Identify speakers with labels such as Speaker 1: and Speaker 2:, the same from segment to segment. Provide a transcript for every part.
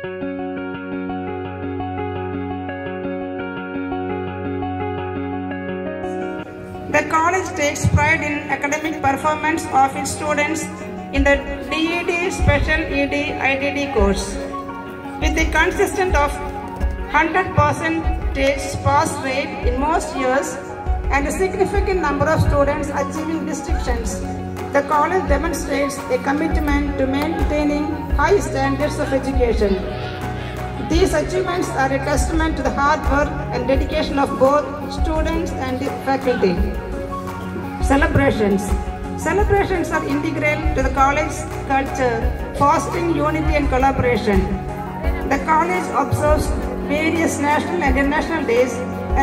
Speaker 1: The college takes pride in academic performance of its students in the DED Special ED IDD course. With a consistent of 100% pass rate in most years and a significant number of students achieving distinctions, the college demonstrates a commitment to maintaining high standards of education. These achievements are a testament to the hard work and dedication of both students and the faculty. Celebrations. Celebrations are integral to the college culture, fostering unity and collaboration. The college observes various national and international days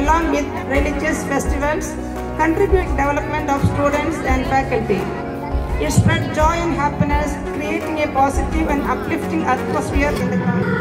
Speaker 1: along with religious festivals, contributing to development of students and faculty. It spreads joy and happiness, creating a positive and uplifting atmosphere in the college.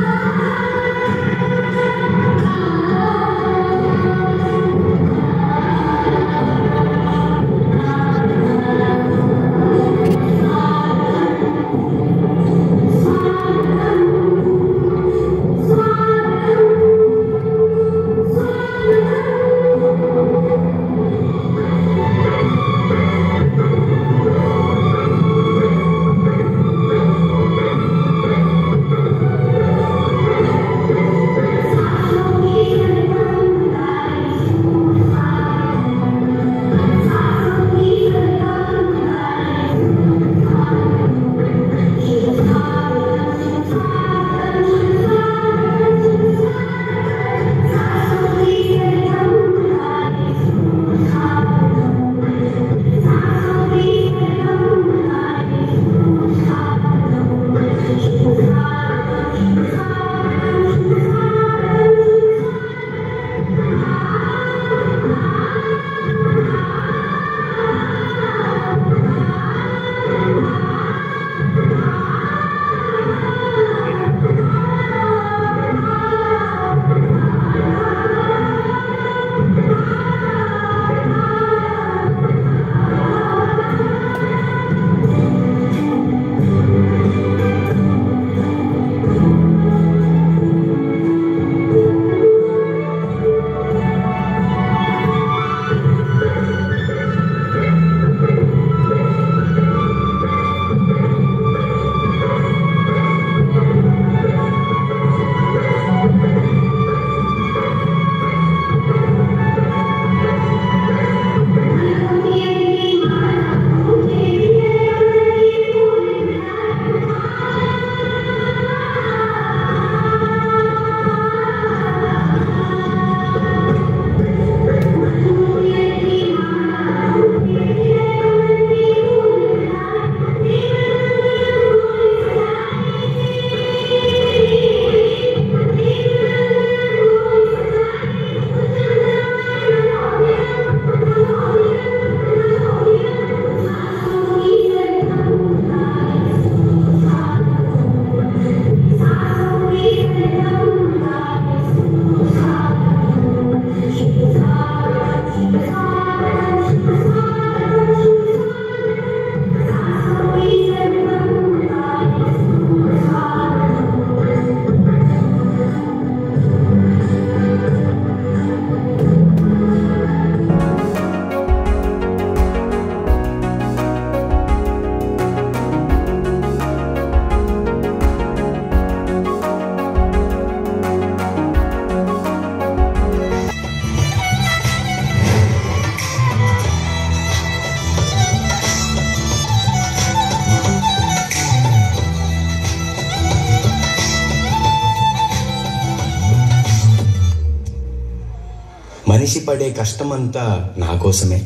Speaker 2: మనిషి పడే కష్టమంతా నా కోసమే.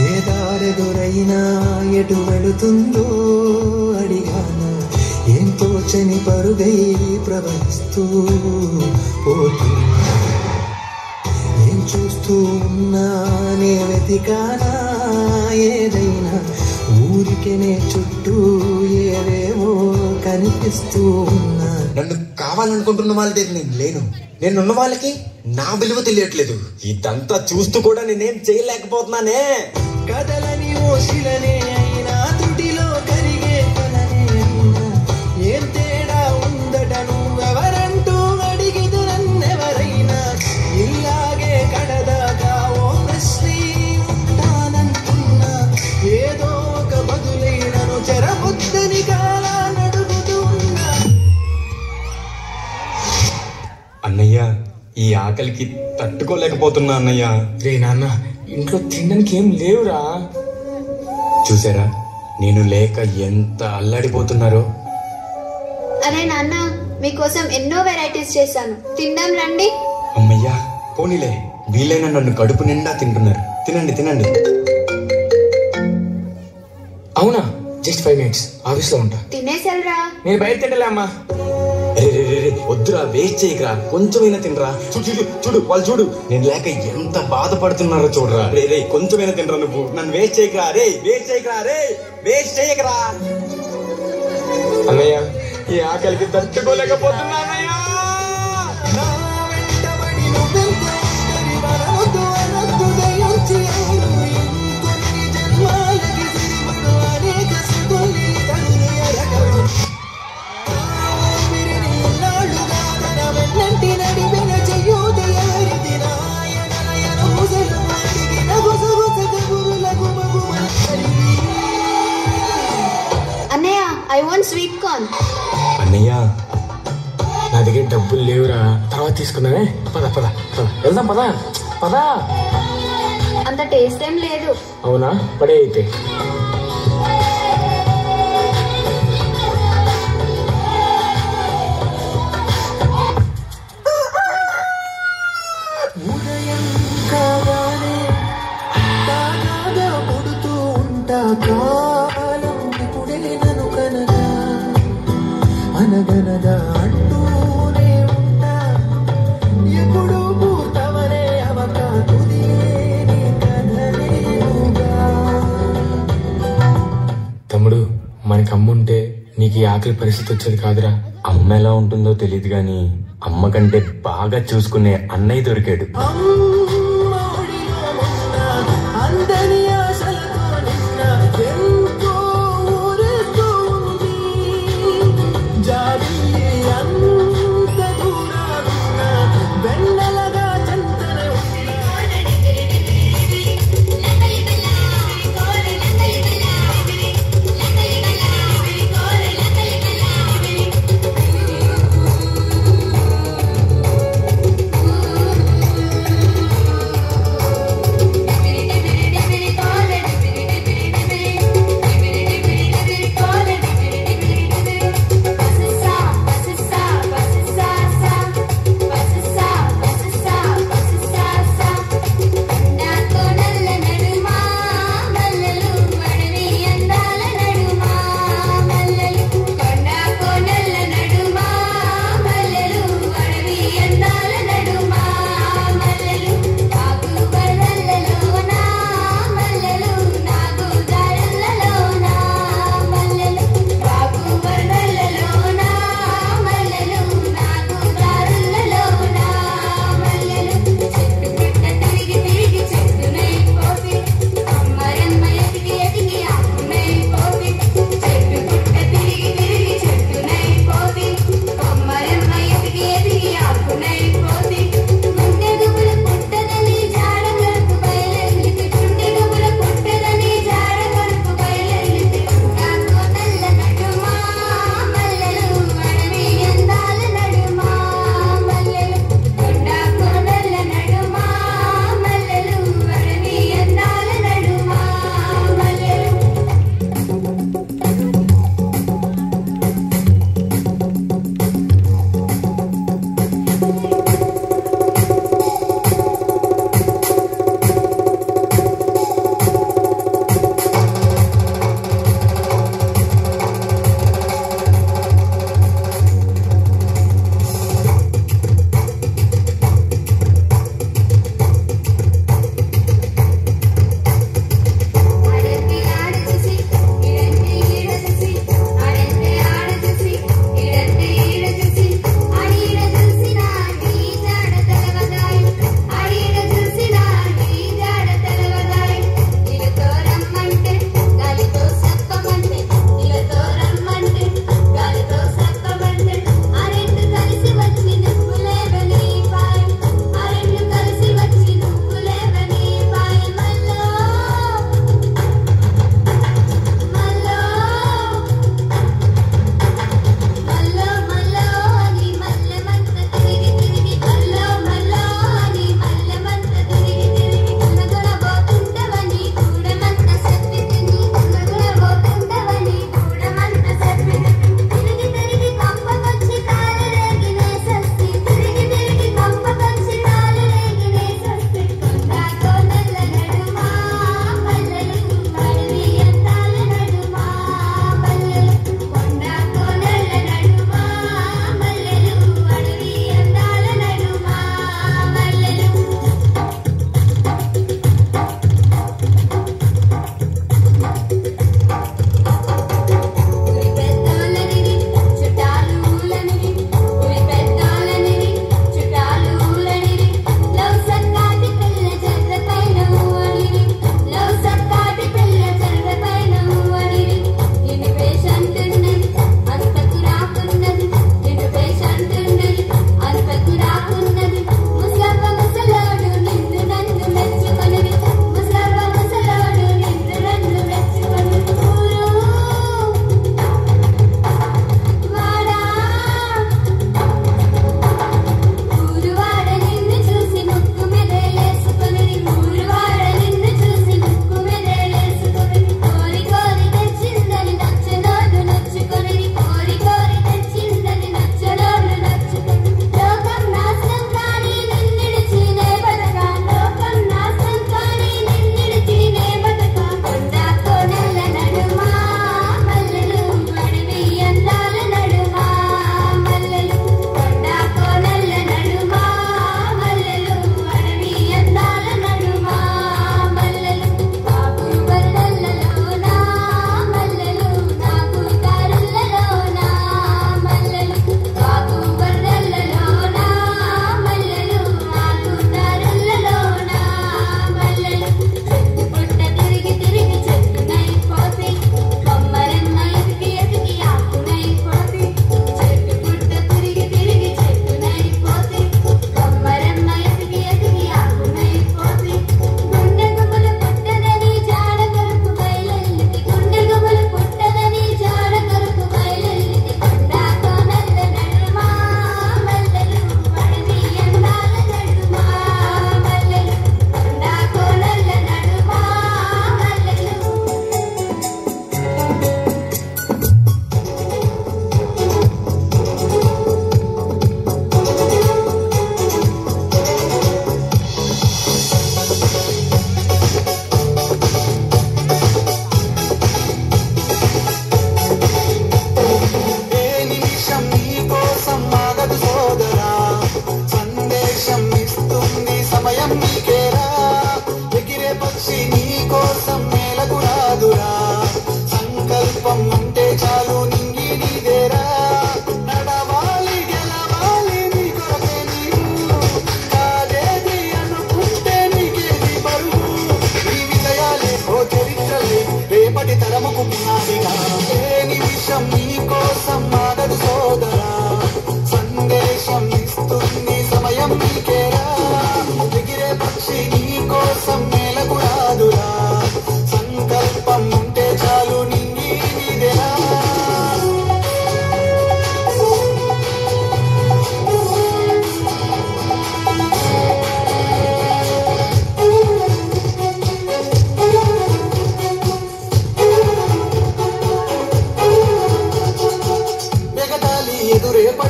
Speaker 3: ఏ దారెదురైనా ఎటు వెళుతుందో అడిగాను, ఏం తోచని పరుగై ప్రవహిస్తూ పోతున్నా. ఏం చూస్తూ ఉన్నానే వెతికానా ఏదైనా, ఊరికెనే చుట్టూ ఏవేవో కనిపిస్తూ ఉన్నా.
Speaker 2: నన్ను కావాలనుకుంటున్న వాళ్ళ దగ్గర నేను లేను, నేనున్న వాళ్ళకి నా విలువ తెలియట్లేదు. ఇదంతా చూస్తూ కూడా నేనేం చేయలేకపోతున్నానే.
Speaker 3: కదలని ఓశిలనే అయినా తుడిలో కరిగే కలనే అయినా, ఏం తేడా ఉందటను
Speaker 2: ఈ ఆకలికి తట్టుకోలేకపోతున్నా అన్నయ్య.
Speaker 4: రే నాన్న, ఇంట్లో తినడానికి ఏం లేవురా.
Speaker 2: చూసారా నేను లేక ఎంత అల్లాడిపోతున్నారో.
Speaker 5: అరే నాన్న, మీకోసం ఎన్నో వెరైటీస్ చేశాను, తిందాం రండి.
Speaker 2: అమ్మయ్యా పోనీలే, వీలైనా నన్ను కడుపు నిండా తింటున్నారు. తినండి తినండి.
Speaker 4: అవునా, జస్ట్ 5 minutes ఆఫీస్లో ఉంటా.
Speaker 5: తినేసెల్రా.
Speaker 4: నేను బయట తింటలే అమ్మా.
Speaker 2: వద్దురా, వేస్ట్ చేయకరా, కొంచెమైనా తినరా. చూడు చూడు వాళ్ళు చూడు, నేను లేక ఎంత బాధపడుతున్నారో చూడరా. రే కొంచెమైనా తినరా, నువ్వు నన్ను వేస్ట్ చేయకరా. రే వేస్ట్ చేయకరా.
Speaker 4: అన్నయ్య, ఈ ఆకలికి తట్టుకోలేకపోతున్నా అన్నయ్య.
Speaker 5: అన్నయ్య, ఐ వాంట్ స్వీట్ కార్న్.
Speaker 2: అన్నయ్య
Speaker 4: నా దగ్గర డబ్బులు లేవురా, తర్వాత తీసుకున్నావే. పద పద పద వెళ్దాం, పద పద.
Speaker 5: అంత టేస్ట్ ఏం లేదు.
Speaker 4: అవునా, పడే అయితే.
Speaker 3: ఉదయం కాగానే తాగాగా పుడుతూ ఉంటా, కాలం ఇప్పుడే నన్ను కనగా అనగనగా అంటూనే ఉంటా, ఎప్పుడు పూర్తవనే అవక తుదిలేని కథలేనుగా.
Speaker 4: తమ్ముడు, మనకి అమ్ముంటే నీకు ఈ ఆకలి పరిస్థితి వచ్చేది కాదురా.
Speaker 2: అమ్మ ఎలా ఉంటుందో తెలియదు గాని అమ్మ కంటే బాగా చూసుకునే అన్నయ్య దొరికాడు.
Speaker 3: అందని ఆశలతో నిన్న ఎంతో ఊరేస్తూ ఉంది, జాబిల్లి అంత దూరాలున్న వెన్నెలగా చెంతనే ఉంది.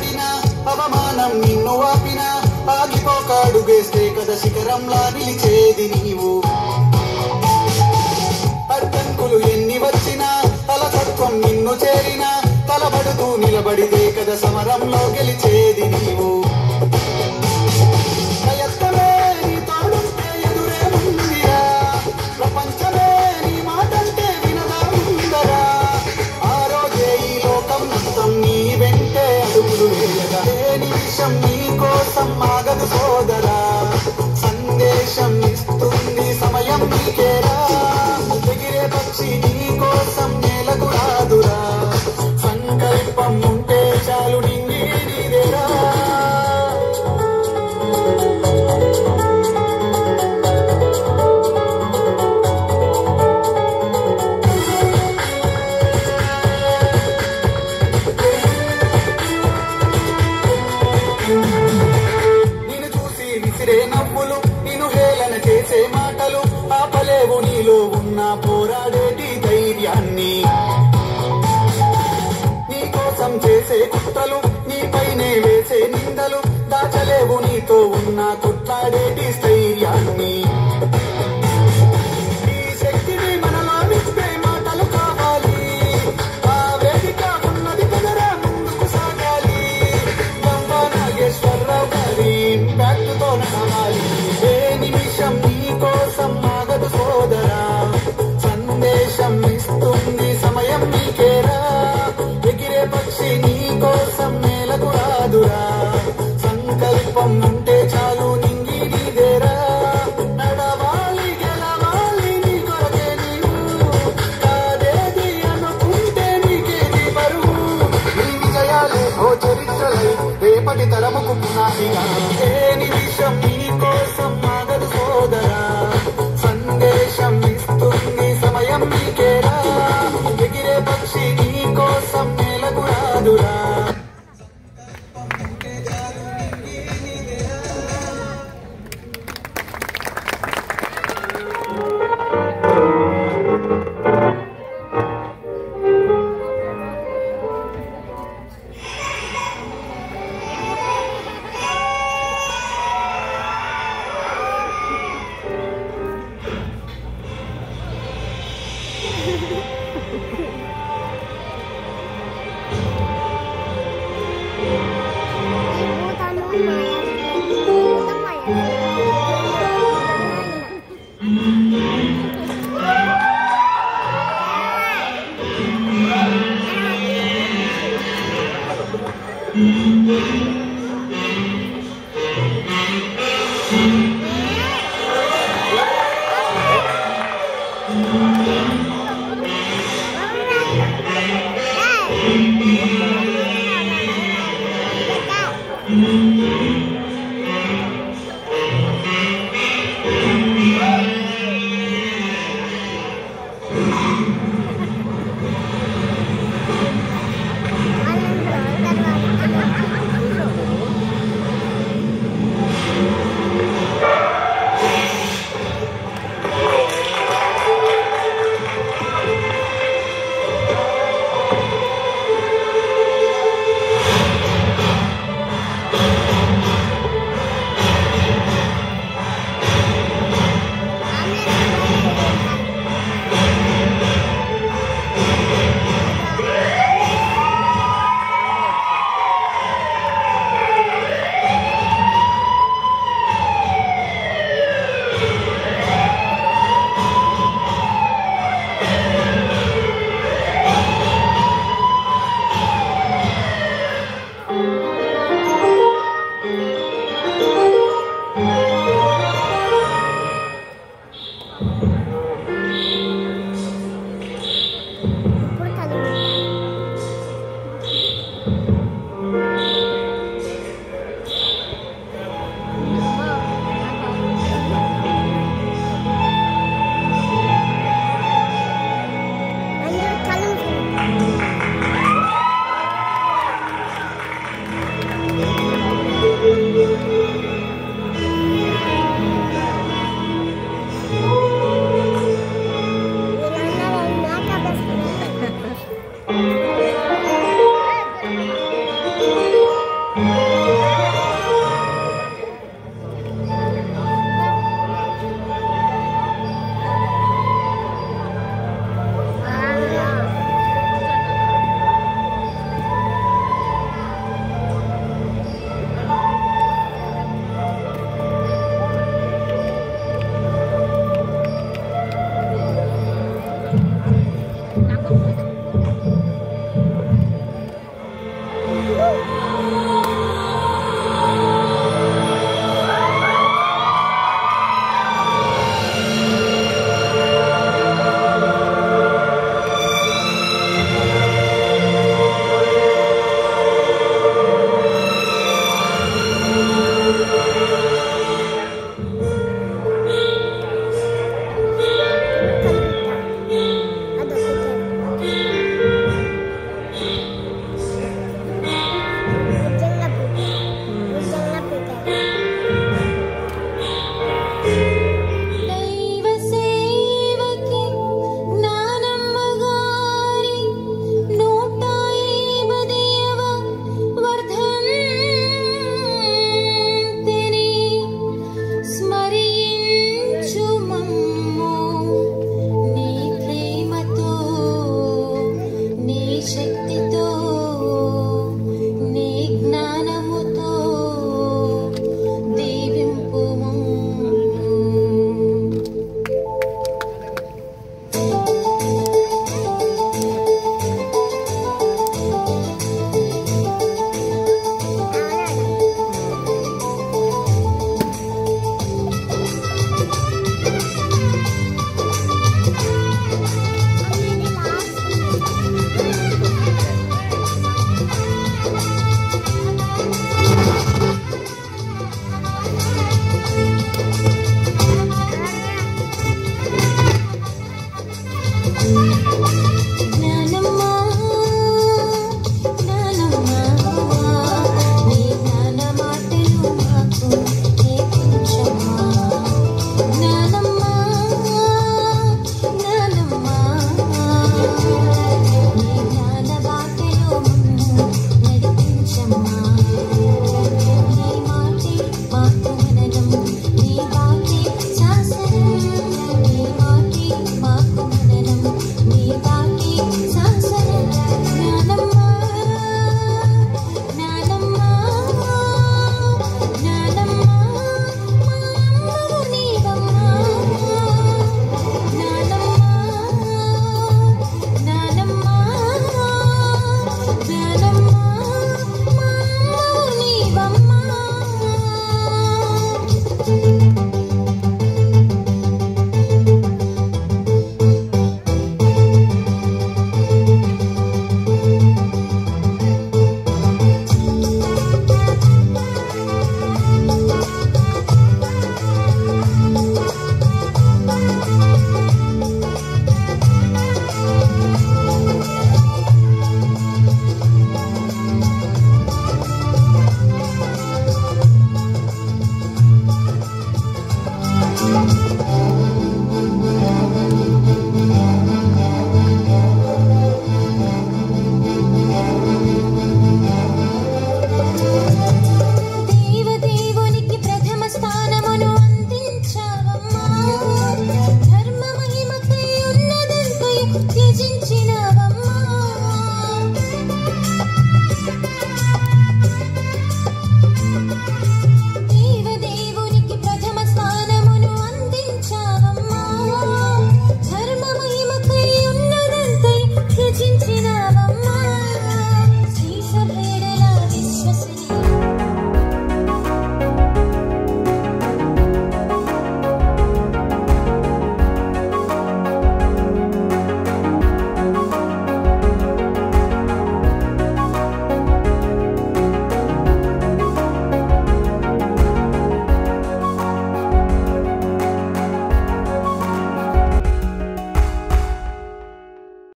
Speaker 3: నిలబడినా అవమానం నిన్ను ఆపినా ఆగిపోక అడుగేస్తే కదా శిఖరంలా నిలిచేది నీవు. అడ్డంకులు ఎన్ని వచ్చినా అలసత్వం నిన్ను చేరినా తలబడుతూ నిలబడితే కదా సమరంలో గెలిచేది నీవు. ప్రయత్నమే నీ తోడుంటే ఎదురేముందిరా, ప్రపంచమే నీ మాటంటే వినదా ఉందరా. ఆ రోజే ఈ లోకం మొత్తం నీ వెంటే అడుగులు వేయగా ఏ నిమిషం నీ కోసం ఆగదు సోదరా. సందేశం ఇస్తుంది సమయం నీకేరా, ఎగిరే పక్షి నీ కోసం నేలకు రాదురా. సంకల్పం ఉంటే చాలు నింగి నీదేరా. నిన్ను చూసి విసిరే నవ్వులు నిన్ను హేళన చేసే మాటలు ఆపలేవు నీలో ఉన్న పోరాడేటి ధైర్యాన్ని. నీ కోసం చేసే కుట్రలు నీపైనే వేసే నిందలు దాచలేవు నీతో ఉన్న కొట్లాడేటి స్థైర్యాన్ని. ఈ శక్తిని మనలో నింపే మాటలు కావాలి, ఆ వేదిక ఉన్నది కదరా ముందుకు సాగాలి. గంగా నాగేశ్వరరావు గారి ఇంపాక్ట్ తో నడవాలి. ఏ నిమిషం నీ కోసం ఆగదు సోదరా, సందేశం ఇస్తుంది సమయం నీకేరా. ఎగిరే పక్షి నీ కోసం నేలకు రాదురా. సంకల్పం ఉంటే చాలు నింగి నీదేరా. నడవాలి గెలవాలి నీ కొరకే నీవు, కాదేది అనుకుంటే నీకేది బరువు. నీ విజయాలే ఓ చరిత్రలై రేపటి తరముకు పునాదిగా. ఏ నిమిషం నీ కోసం ఆగదు సోదరా, సందేశం ఇస్తుంది సమయం నీకేరా. ఎగిరే పక్షి నీ కోసం నేలకు రాదురా.